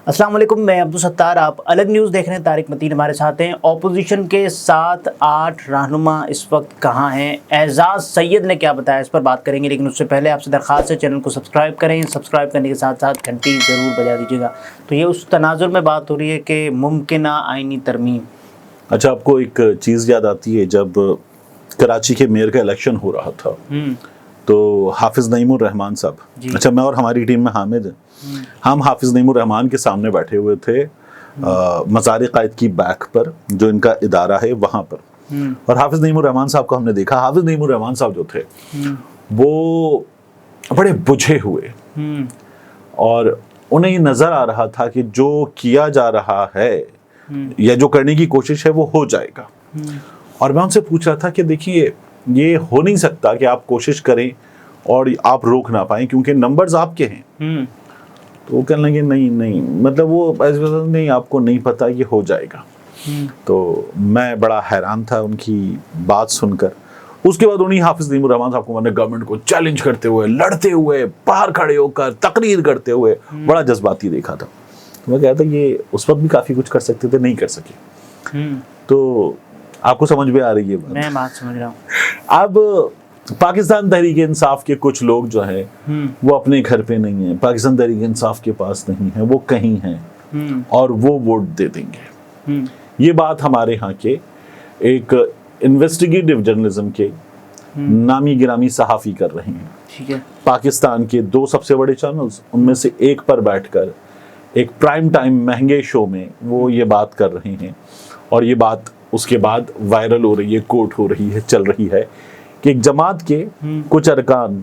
السلام علیکم، میں عبدالستار، آپ الگ نیوز دیکھ رہے ہیں۔ طارق متین ہمارے ساتھ ہیں۔ اپوزیشن کے 7-8 رہنما اس وقت کہاں ہیں؟ اعزاز سید نے کیا بتایا، اس پر بات کریں گے، لیکن اس سے پہلے آپ سے درخواست ہے چینل کو سبسکرائب کریں، سبسکرائب کرنے کے ساتھ ساتھ گھنٹی ضرور بجا دیجیے گا۔ تو یہ اس تناظر میں بات ہو رہی ہے کہ ممکنہ آئینی ترمیم۔ اچھا، آپ کو ایک چیز یاد آتی ہے جب کراچی کے میئر کا الیکشن ہو رہا تھا تو حافظ نعیم الرحمان صاحب، اچھا میں اور ہماری ٹیم میں حامد ہیں، ہم حافظ نعیم الرحمان کے سامنے بیٹھے ہوئے تھے مزار قائد کی بیک پر، جو ان کا ادارہ ہے وہاں پر، اور حافظ نعیم الرحمان صاحب کو ہم نے دیکھا۔ حافظ نعیم الرحمان صاحب جو تھے وہ بڑے بجھے ہوئے، اور انہیں یہ نظر آ رہا تھا کہ جو کیا جا رہا ہے یا جو کرنے کی کوشش ہے وہ ہو جائے گا۔ اور میں ان سے پوچھ رہا تھا کہ دیکھیے یہ ہو نہیں سکتا کہ آپ کوشش کریں اور آپ روک نہ پائیں کیونکہ نمبرز آپ کے ہیں۔ تو وہ کہنے لگے نہیں، مطلب وہ نہیں، آپ کو نہیں پتا، یہ ہو جائے گا۔ تو میں بڑا حیران تھا ان کی بات سن کر۔ اس کے بعد انہیں حافظ نعیم الرحمان صاحب کو میں نے گورنمنٹ کو چیلنج کرتے ہوئے، لڑتے ہوئے، باہر کھڑے ہو کر تقریر کرتے ہوئے بڑا جذباتی دیکھا تھا۔ میں کہتا یہ اس وقت بھی کافی کچھ کر سکتے تھے، نہیں کر سکے۔ تو آپ کو سمجھ میں آ رہی ہے بات؟ میں بات سمجھ رہا ہوں۔ اب پاکستان تحریک انصاف کے کچھ لوگ جو ہیں وہ اپنے گھر پہ نہیں ہیں، پاکستان تحریک انصاف کے پاس نہیں ہیں، وہ کہیں ہیں اور وہ ووٹ دے دیں گے۔ یہ بات ہمارے ہاں کے ایک انویسٹیگیٹو جرنلزم کے نامی گرامی صحافی کر رہے ہیں۔ پاکستان کے 2 سب سے بڑے چینلز، ان میں سے ایک پر بیٹھ کر ایک پرائم ٹائم مہنگے شو میں وہ یہ بات کر رہے ہیں، اور یہ بات اس کے بعد وائرل ہو رہی ہے، کوٹ ہو رہی ہے، چل رہی ہے کہ ایک جماعت کے کچھ ارکان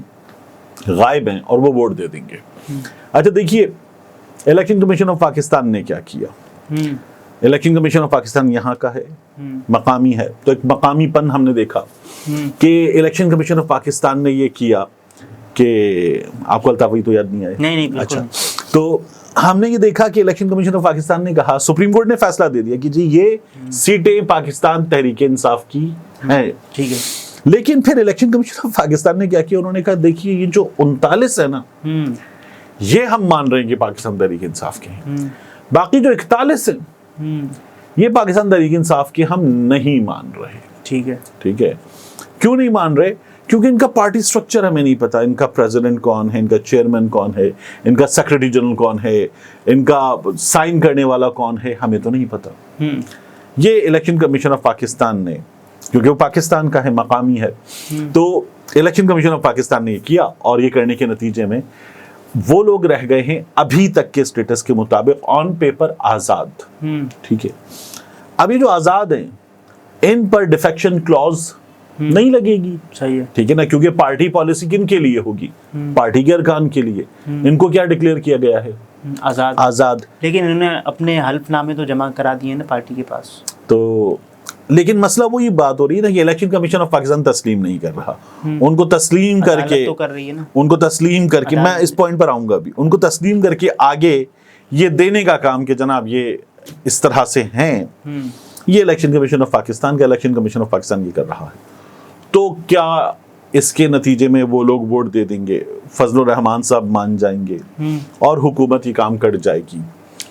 غائب ہیں اور وہ ووٹ دے دیں گے۔ اچھا دیکھیے، الیکشن کمیشن آف پاکستان نے کیا کیا۔ الیکشن کمیشن آف پاکستان یہاں کا ہے، مقامی ہے، تو ایک مقامی پن ہم نے دیکھا کہ الیکشن کمیشن آف پاکستان نے یہ کیا کہ آپ کو الطافی تو یاد نہیں آئے؟ نہیں، اچھا، تو ہم نے یہ دیکھا کہ الیکشن کمیشن آف پاکستان نے کہا، سپریم کورٹ نے فیصلہ دے دیا کہ جی یہ سیٹیں پاکستان تحریک انصاف کی ہیں۔ ٹھیک ہے، لیکن پھر الیکشن کمیشن آف پاکستان نے کیا کیا، انہوں نے کہا دیکھیے یہ جو 39 ہے نا، یہ ہم مان رہے ہیں کہ پاکستان تحریک انصاف کے ہیں، باقی جو 41 ہیں یہ پاکستان تحریک انصاف کے ہم نہیں مان رہے۔ ٹھیک ہے، کیوں نہیں مان رہے؟ کیونکہ ان کا پارٹی سٹرکچر ہمیں نہیں پتا، ان کا پریزیڈنٹ کون ہے، ان کا چیئرمین کون ہے، ان کا سیکرٹری جنرل کون ہے، ان کا سائن کرنے والا کون ہے، ہمیں تو نہیں پتا۔ یہ الیکشن کمیشن آف پاکستان نے، کیونکہ وہ پاکستان کا ہے، مقامی ہے، تو الیکشن کمیشن آف پاکستان نے یہ کیا، اور یہ کرنے کے نتیجے میں وہ لوگ رہ گئے ہیں ابھی تک کے سٹیٹس کے مطابق آن پیپر آزاد۔ ٹھیک ہے، ابھی جو آزاد ہیں ان پر ڈیفیکشن کلوز نہیں لگے گی۔ صحیح ہے، ٹھیک ہے نا، کیونکہ پارٹی پالیسی کن کے لیے ہوگی؟ پارٹی کے ارکان کے لیے۔ ان کو کیا ڈکلیئر کیا گیا ہے؟ آزاد۔ لیکن انہوں نے اپنے حلف نامے تو جمع کرا دیے نا پارٹی کے پاس۔ تو لیکن مسئلہ وہی بات ہو رہی ہے نا کہ الیکشن کمیشن آف پاکستان تسلیم نہیں کر رہا۔ ان کو تسلیم کر کے، ان کو تسلیم کر کے، میں اس پوائنٹ پر آؤں گا ابھی، ان کو تسلیم کر کے آگے یہ دینے کا کام کہ جناب یہ اس طرح سے ہیں، یہ الیکشن کمیشن آف پاکستان کا، الیکشن کمیشن آف پاکستان یہ کر رہا ہے۔ تو کیا اس کے نتیجے میں وہ لوگ ووٹ دے دیں گے، فضل الرحمان صاحب مان جائیں گے اور حکومت کی کام کٹ جائے گی؟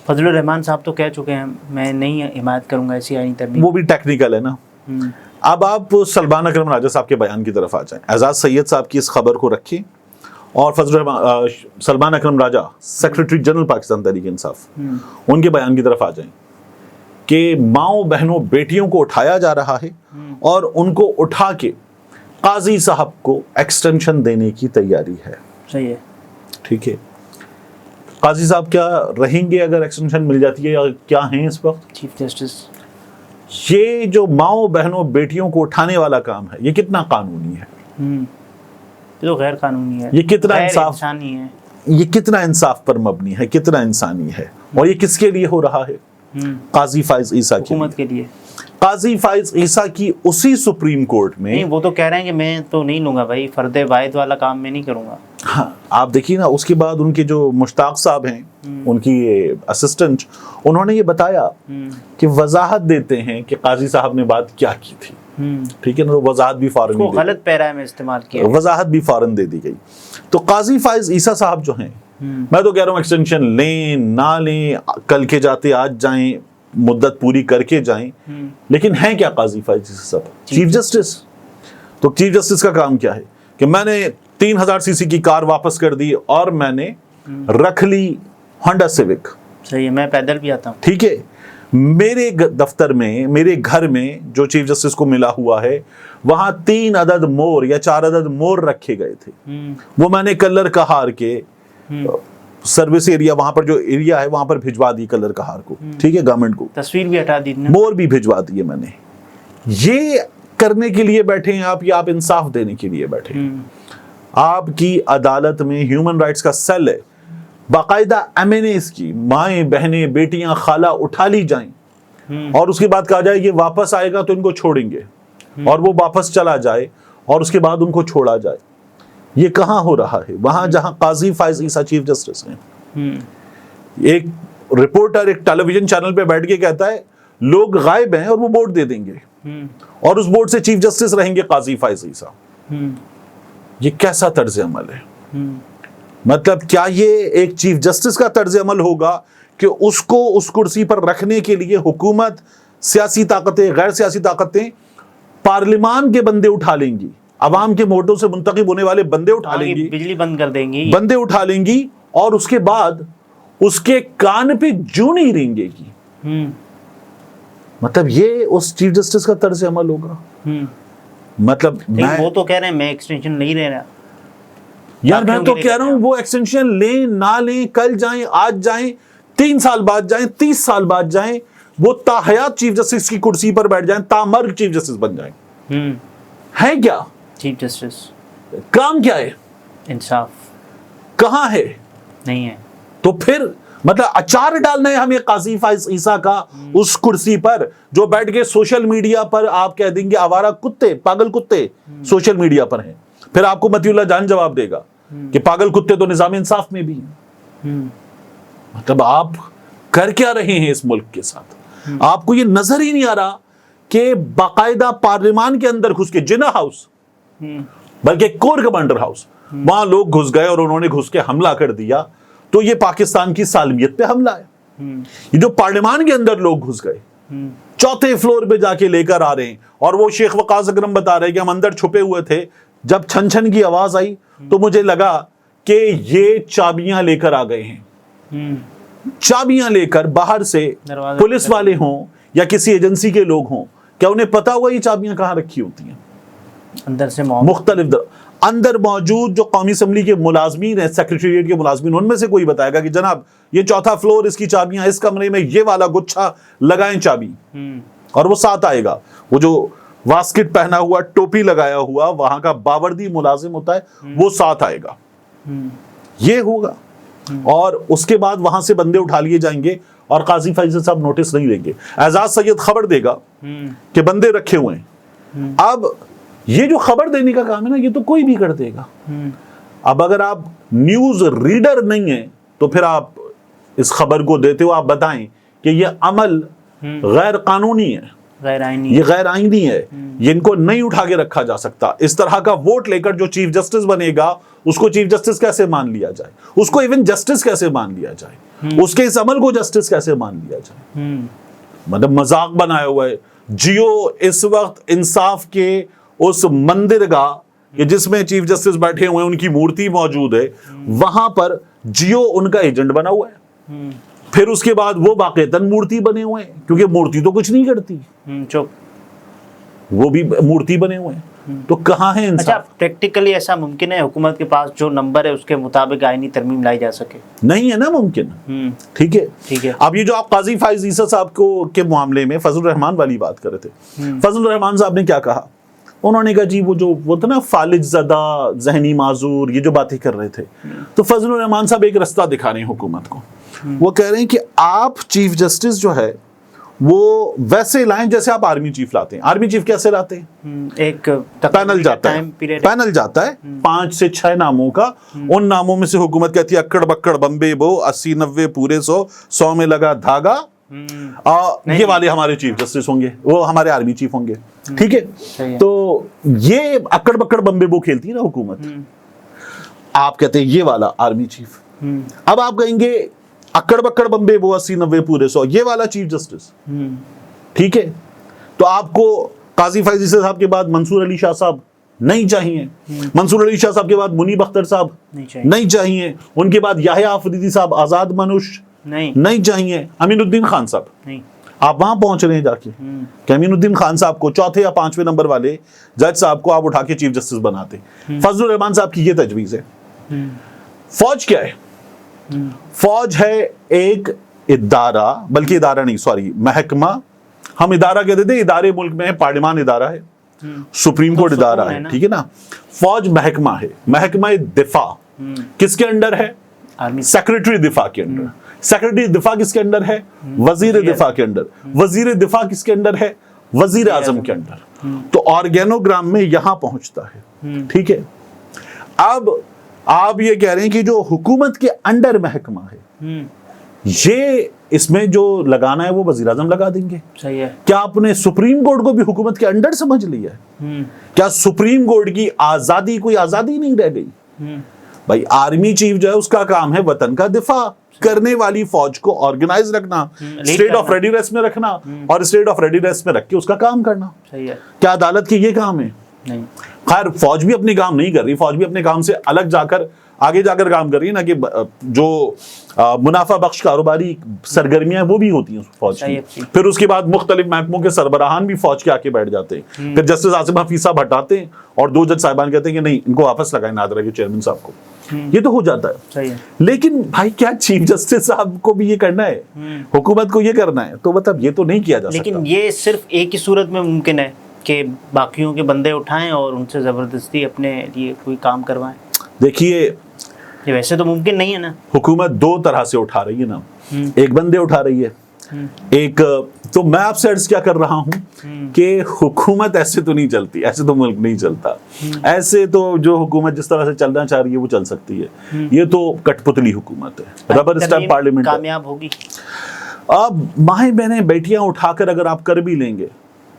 فضل الرحمان صاحب تو کہہ چکے ہیں میں نہیں حمایت کروں گا ایسی آئینی ترمیم۔ وہ بھی ٹیکنیکل ہے نا۔ اب آپ سلمان اکرم راجہ صاحب کے بیان کی طرف آ جائیں، اعزاز سید صاحب کی اس خبر کو رکھیں اور سلمان اکرم راجہ سیکرٹری جنرل پاکستان تحریک انصاف، ان کے بیان کی طرف آ جائیں کہ ماؤں بہنوں بیٹیوں کو اٹھایا جا رہا ہے اور ان کو اٹھا کے قاضی صاحب کو ایکسٹینشن دینے کی تیاری ہے۔ صحیح ہے، ٹھیک ہے، قاضی صاحب کیا رہیں گے اگر ایکسٹینشن مل جاتی ہے، یا کیا ہیں اس وقت؟ Chief justice. یہ جو ماؤں بہنوں بیٹیوں کو اٹھانے والا کام ہے، یہ کتنا قانونی ہے؟ یہ تو غیر قانونی ہے، یہ کتنا انسانی ہے، یہ کتنا انصاف پر مبنی ہے، کتنا انسانی ہے، اور یہ کس کے لیے ہو رہا ہے؟ قاضی فائز عیسیٰ کی حکومت کے لیے۔ قاضی فائز عیسیٰ کی اسی سپریم کورٹ میں، نہیں وہ تو کہہ رہے ہیں کہ میں تو نہیں لوں گا بھائی، فرد واحد والا کام میں نہیں کروں گا۔ ہاں آپ دیکھیے نا، اس کے بعد ان کے جو مشتاق صاحب ہیں، ان کی اسسٹنٹ، انہوں نے یہ بتایا کہ وضاحت دیتے ہیں کہ قاضی صاحب نے بات کیا کی تھی۔ ٹھیک ہے نا، وضاحت بھی فوراً غلط پیرا میں استعمال کیا، وضاحت بھی فوراً دے دی گئی۔ تو قاضی فائز عیسیٰ صاحب جو ہیں میں تو کہہ رہا ہوں ایکسٹینشن لیں نہ لیں, کل کے جاتے آج جائیں, مدت پوری کر کے جائیں, لیکن ہیں کیا قاضی فائز عیسی صاحب؟ Chief justice. تو چیف جسٹس کا کام کیا ہے کہ میں نے 3000 سی سی کی کار واپس کر دی اور میں نے رکھ لی ہونڈا سیوک. صحیح ہے, میں پیدل بھی آتا ہوں. ٹھیک ہے, میرے دفتر میں, میرے گھر میں جو چیف جسٹس کو ملا ہوا ہے, وہاں 3 عدد مور یا 4 عدد مور رکھے گئے تھے. وہ میں نے کلر کا ہار کے سروس ایریا, وہاں پر جو ایریا ہے وہاں پر بھجوا دی کلر کا ہار کو. ٹھیک ہے, گورنمنٹ کو تصویر بھی ہٹا دی, مور بھی بھجوا دیے میں نے. یہ کرنے کے لیے بیٹھے ہیں آپ, یا آپ انصاف دینے کے لیے بیٹھے ہیں؟ آپ کی عدالت میں ہیومن رائٹس کا سیل ہے, باقاعدہ MNAs کی مائیں بہنیں بیٹیاں خالہ اٹھا لی جائیں, اور اس کے بعد کہا جائے یہ واپس آئے گا تو ان کو چھوڑیں گے, اور وہ واپس چلا جائے اور اس کے بعد ان کو چھوڑا جائے. یہ کہاں ہو رہا ہے؟ وہاں جہاں قاضی فائز عیسی چیف جسٹس ہیں. ایک رپورٹر ایک ٹیلی ویژن چینل پہ بیٹھ کے کہتا ہے لوگ غائب ہیں اور وہ ووٹ دے دیں گے, اور اس ووٹ سے چیف جسٹس رہیں گے قاضی فائز عیسی. یہ کیسا طرز عمل ہے؟ مطلب کیا یہ ایک چیف جسٹس کا طرز عمل ہوگا کہ اس کو اس کرسی پر رکھنے کے لیے حکومت, سیاسی طاقتیں, غیر سیاسی طاقتیں, پارلیمان کے بندے اٹھا لیں گی, عوام کے ووٹوں سے منتخب ہونے والے بندے اٹھا لیں گی, بجلی بند کر دیں گی, بندے اٹھا لیں گی, اور اس کے بعد اس کے کان پہ جوں نہیں رینگے گی؟ مطلب یہ اس چیف جسٹس کا طرز عمل ہوگا؟ مطلب وہ تو کہہ رہے ہیں میں ایکسٹینشن نہیں رہ رہا. یار میں تو کہہ رہا ہوں وہ ایکسٹینشن لیں نہ لیں, کل جائیں آج جائیں, 3 سال بعد جائیں, 30 سال بعد جائیں, وہ تاحیات چیف جسٹس کی کرسی پر بیٹھ جائیں, تامرگ چیف جسٹس بن جائیں. ہے کیا چیف جسٹس؟ کام کیا ہے؟ انصاف کہاں ہے؟ نہیں ہے. تو پھر مطلب اچار ڈالنا ہے ہمیں قاضی فائز عیسی کا اس کرسی پر, جو بیٹھ کے سوشل میڈیا پر آپ کہہ دیں گے آوارہ کتے, پاگل کتے سوشل میڈیا پر ہیں. پھر آپ کو متی اللہ جان جواب دے گا کہ پاگل کتے تو نظام انصاف میں بھی ہیں. مطلب آپ کر کیا رہے ہیں اس ملک کے ساتھ؟ آپ کو یہ نظر ہی نہیں آ رہا کہ باقاعدہ پارلیمان کے اندر گھس کے, جنا ہاؤس بلکہ کور کمانڈر ہاؤس, وہاں لوگ گھس گئے اور انہوں نے گھس کے حملہ کر دیا, تو یہ پاکستان کی سالمیت پہ حملہ ہے. یہ جو پارلیمان کے اندر لوگ گھس گئے, 4تھے فلور پہ جا کے لے کر آ رہے ہیں, اور وہ شیخ وقاص اکرم بتا رہے ہیں کہ ہم اندر چھپے ہوئے تھے, جب چھن چھن کی آواز آئی تو مجھے لگا کہ یہ چابیاں لے کر آ گئے ہیں. چابیاں لے کر باہر سے پولیس والے ہوں یا کسی ایجنسی کے لوگ ہوں, کیا انہیں پتا ہوا یہ چابیاں کہاں رکھی ہوتی ہیں؟ اندر سے مختلف اندر موجود جو قومی اسمبلی کے ملازمین ہیں, سیکریٹریٹ کے ملازمین, ان میں سے کوئی بتائے گا کہ جناب یہ 4تھا فلور, اس کی چابیاں اس کمرے میں, یہ والا گچھا لگائیں چابی, اور وہ ساتھ آئے گا. وہ جو واسکٹ پہنا ہوا, ٹوپی لگایا ہوا وہاں کا باوردی ملازم ہوتا ہے, وہ ساتھ آئے گا. یہ ہوگا, اور اس کے بعد وہاں سے بندے اٹھا لیے جائیں گے, اور قاضی فائز صاحب نوٹس نہیں لیں گے. اعزاز سید خبر دے گا کہ بندے رکھے ہوئے ہیں. اب یہ جو خبر دینے کا کام ہے نا, یہ تو کوئی بھی کر دے گا. اب اگر آپ نیوز ریڈر نہیں ہیں تو پھر آپ اس خبر کو دیتے ہو آپ بتائیں کہ یہ عمل غیر قانونی ہے, یہ غیر آئینی ہے, یہ ان کو نہیں اٹھا کے رکھا جا سکتا. اس طرح کا ووٹ لے کر جو چیف جسٹس بنے گا اس کو چیف جسٹس کیسے مان لیا جائے, اس کو ایون جسٹس کیسے مان لیا جائے, اس کے اس عمل کو جسٹس کیسے مان لیا جائے؟ مطلب مذاق بنایا ہوا ہے. جیو اس وقت انصاف کے اس مندر گاہ کہ جس میں چیف جسٹس بیٹھے ہوئے ہیں, ان کی مورتی موجود ہے, وہاں پر جیو ان کا ایجنٹ بنا ہوا ہے. پھر اس کے بعد وہ واقعتاً مورتی بنے ہوئے ہیں, کیونکہ مورتی تو کچھ نہیں کرتی, وہ بھی مورتی بنے ہوئے ہیں. تو کہاں ہے انصاف؟ اچھا, پریکٹیکلی ایسا ممکن ہے حکومت کے پاس جو نمبر ہے اس کے مطابق آئینی ترمیم لائی جا سکے؟ نہیں ہے نا ممکن. ٹھیک ہے. اب یہ جو آپ قاضی فائز عیسی صاحب کو کے معاملے میں فضل الرحمان والی بات کر رہے تھے, فضل الرحمان صاحب نے کیا کہا؟ انہوں نے کہا جی وہ تھا نا فالج زدہ, ذہنی معذور, یہ جو باتیں کر رہے تھے. تو فضل الرحمان صاحب ایک رستہ دکھا رہے ہیں حکومت کو. وہ کہہ رہے ہیں کہ آپ چیف جسٹس جو ہے وہ ویسے لائیں جیسے آپ آرمی چیف لاتے ہیں. آرمی چیف کیسے لاتے ہیں؟ ایک پینل جاتا ہے 5 سے 6 ناموں کا. ان ناموں میں سے حکومت کہتی ہے اکڑ بکڑ بمبے بو 80 90 پورے 100 میں لگا دھاگا, یہ والے ہمارے چیف جسٹس ہوں گے, وہ ہمارے آرمی چیف ہوں گے. ٹھیک ہے. تو یہ اکڑ بکڑ بمبے بو کھیلتی ہے نا حکومت. آپ کہتے ہیں یہ والا آرمی چیف, اب آپ کہیں گے اکڑ بکڑ بمبے وہ 80-90 پورے 100 یہ والا چیف جسٹس، ٹھیک ہے، تو آپ کو قاضی فائز عیسی صاحب کے بعد منصور علی شاہ صاحب نہیں چاہیے، منصور علی شاہ صاحب کے بعد منیب اختر صاحب نہیں چاہیے، ان کے بعد یحییٰ آفریدی صاحب، آزاد منوش نہیں چاہیے، امین الدین خان صاحب آپ وہاں پہنچ رہے ہیں جا کے کہ امین الدین خان صاحب کو چوتھے یا 5ویں نمبر والے جج صاحب کو آپ اٹھا کے چیف جسٹس بناتے. فضل الرحمان صاحب کی یہ تجویز ہے. فوج کیا ہے؟ فوج ہے ایک ادارہ، بلکہ ادارہ نہیں، سوری، محکمہ. ہم ادارہ کہتے تھے، ادارے ملک میں ہے، پارلیمان ادارہ ہے، سپریم کورٹ ادارہ ہے، ٹھیک ہے نا. فوج محکمہ ہے، محکمہ دفاع کس کے انڈر ہے؟ سیکرٹری دفاع کے انڈر. سیکرٹری دفاع کس کے انڈر ہے؟ وزیر دفاع کے انڈر. وزیر دفاع کس کے انڈر ہے؟ وزیر اعظم کے انڈر. تو آرگینوگرام میں یہاں پہنچتا ہے، ٹھیک ہے. اب آپ یہ کہہ رہے ہیں کہ جو حکومت کے انڈر محکمہ ہے، یہ اس میں جو لگانا ہے وہ وزیر اعظم لگا دیں گے. صحیح ہے. کیا آپ نے سپریم کورٹ کو بھی حکومت کے انڈر سمجھ لیا ہے؟ کیا سپریم کورٹ کی آزادی کوئی آزادی نہیں رہ گئی؟ بھائی آرمی چیف جو ہے اس کا کام ہے وطن کا دفاع کرنے والی فوج کو آرگنائز رکھنا، اسٹیٹ آف ریڈینس میں رکھنا، اور اسٹیٹ آف ریڈینس میں رکھ کے اس کا کام کرنا. کیا عدالت کے یہ کام ہے؟ نہیں. خیر فوج بھی اپنے کام نہیں کر رہی، فوج بھی اپنے کام سے الگ جا کر آگے جا کر کام کر رہی ہے نا، کہ جو منافع بخش کاروباری سرگرمیاں وہ بھی ہوتی ہیں فوج کی. پھر اس کے بعد مختلف محکموں کے سربراہان بھی فوج کے آ کے بیٹھ جاتے ہیں. پھر جسٹس آصف حفیظ صاحب ہٹاتے ہیں اور 2 جج صاحبان کہتے ہیں کہ نہیں ان کو واپس لگائیں نادرا کے چیئرمین صاحب کو. یہ تو ہو جاتا ہے. لیکن بھائی کیا چیف جسٹس صاحب کو بھی یہ کرنا ہے؟ حکومت کو یہ کرنا ہے؟ تو مطلب یہ تو نہیں کیا جا سکتا. لیکن یہ صرف ایک ہی صورت میں ممکن ہے کہ باقیوں کے بندے اٹھائیں اور ان سے زبردستی اپنے لیے کوئی کام کروائیں. دیکھیے یہ ویسے تو ممکن نہیں ہے نا. حکومت 2 طرح سے اٹھا رہی ہے نا. ایک بندے اٹھا رہی ہے، ایک تو میں آپ سے عرض کیا کر رہا ہوں کہ حکومت ایسے تو نہیں چلتی، ایسے تو ملک نہیں چلتا. ایسے تو جو حکومت جس طرح سے چلنا چاہ رہی ہے وہ چل سکتی ہے. یہ تو کٹ پتلی حکومت ہے، ربر اسٹیمپ پارلیمنٹ کامیاب ہوگی. اب ماہیں بہنیں بیٹیاں اٹھا کر اگر آپ کر بھی لیں گے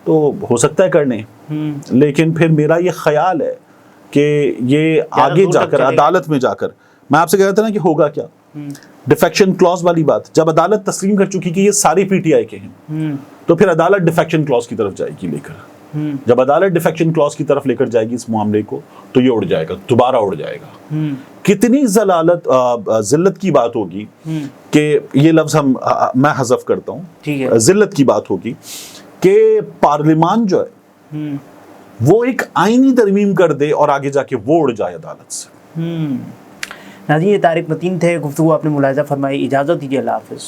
تو ہو سکتا ہے کرنے، لیکن پھر میرا یہ خیال ہے کہ یہ آگے جا کر عدالت میں جا کر، میں آپ سے کہہ رہا تھا نا کہ ہوگا کیا، ڈیفیکشن کلاس والی بات جب عدالت تسلیم کر چکی کہ یہ ساری پی ٹی آئی کے ہیں، تو پھر عدالت ڈیفیکشن کلاس کی طرف جائے گی لے کر. جب عدالت ڈیفیکشن کلاس کی طرف لے کر جائے گی اس معاملے کو تو یہ اڑ جائے گا، دوبارہ اڑ جائے گا. کتنی ذلت کی بات ہوگی کہ یہ لفظ میں حذف کرتا ہوں، ذلت کی بات ہوگی کہ پارلیمان جو ہے وہ ایک آئینی ترمیم کر دے اور آگے جا کے وہ اڑ جائے عدالت سے. ناظرین یہ طارق متین تھے، گفتگو آپ نے ملاحظہ فرمائی. اجازت دیجیے، اللہ حافظ.